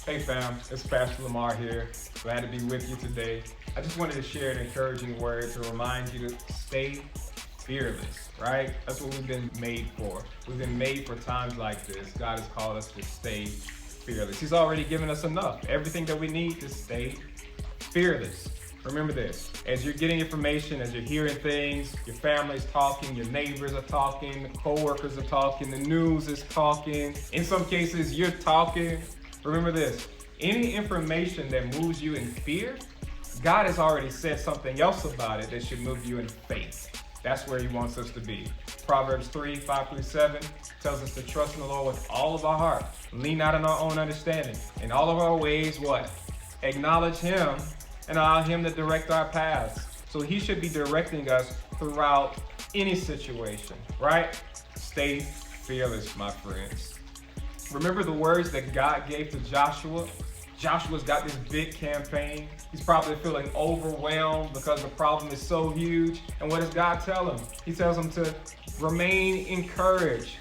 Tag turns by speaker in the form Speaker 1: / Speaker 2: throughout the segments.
Speaker 1: Hey fam, it's Pastor Lamar here. Glad to be with you today. I just wanted to share an encouraging word to remind you to stay fearless, right? That's what we've been made for. We've been made for times like this. God has called us to stay fearless. He's already given us enough, everything that we need to stay fearless. Remember this, as you're getting information, as you're hearing things, your family's talking, your neighbors are talking, the co-workers are talking, the news is talking. In some cases, you're talking. Remember this, any information that moves you in fear, God has already said something else about it that should move you in faith. That's where he wants us to be. Proverbs 3:5-7 tells us to trust in the Lord with all of our heart. Lean not on our own understanding. In all of our ways, what? Acknowledge him and allow him to direct our paths. So he should be directing us throughout any situation, right? Stay fearless, my friends. Remember the words that God gave to Joshua? Joshua's got this big campaign. He's probably feeling overwhelmed because the problem is so huge. And what does God tell him? He tells him to remain encouraged.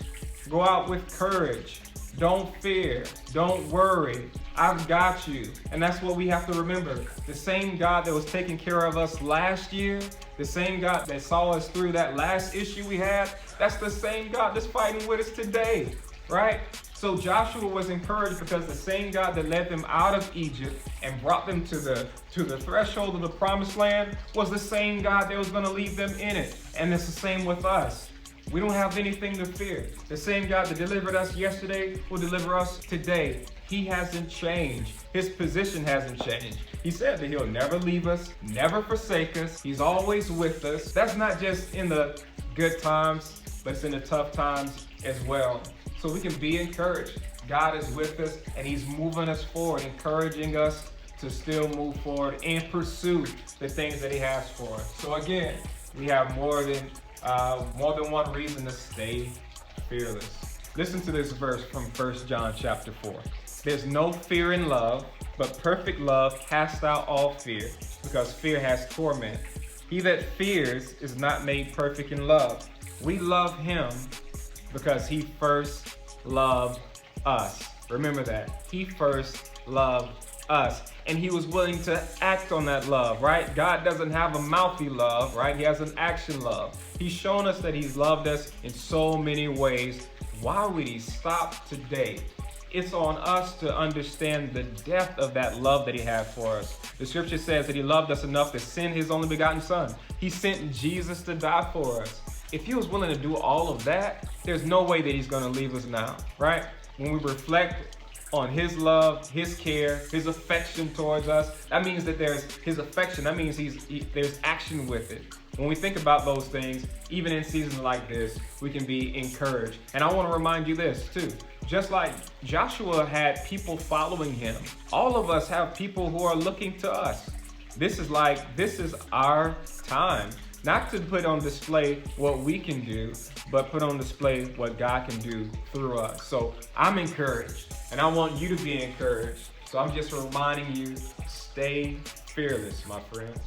Speaker 1: Go out with courage. Don't fear. Don't worry. I've got you. And that's what we have to remember. The same God that was taking care of us last year, the same God that saw us through that last issue we had, that's the same God that's fighting with us today, right? So Joshua was encouraged because the same God that led them out of Egypt and brought them to the threshold of the promised land was the same God that was going to lead them in it. And it's the same with us. We don't have anything to fear. The same God that delivered us yesterday will deliver us today. He hasn't changed. His position hasn't changed. He said that he'll never leave us, never forsake us. He's always with us. That's not just in the good times, but it's in the tough times as well. So we can be encouraged. God is with us and he's moving us forward, encouraging us to still move forward and pursue the things that he has for us. So again, we have more than one reason to stay fearless. Listen to this verse from 1 John chapter 4. There's no fear in love, but perfect love casts out all fear, because fear has torment. He that fears is not made perfect in love. We love him because he first loved us. Remember that. He first loved us. And he was willing to act on that love, right? God doesn't have a mouthy love, right? He has an action love. He's shown us that he's loved us in so many ways. Why would he stop today? It's on us to understand the depth of that love that he has for us. The scripture says that he loved us enough to send his only begotten son. He sent Jesus to die for us. If he was willing to do all of that, there's no way that he's going to leave us now, right? When we reflect on his love, his care, his affection towards us, that means that there's his affection. That means there's action with it. When we think about those things, even in seasons like this, we can be encouraged. And I want to remind you this too. Just like Joshua had people following him, all of us have people who are looking to us. This is our time. Not to put on display what we can do, but put on display what God can do through us. So I'm encouraged, and I want you to be encouraged. So I'm just reminding you, stay fearless, my friends.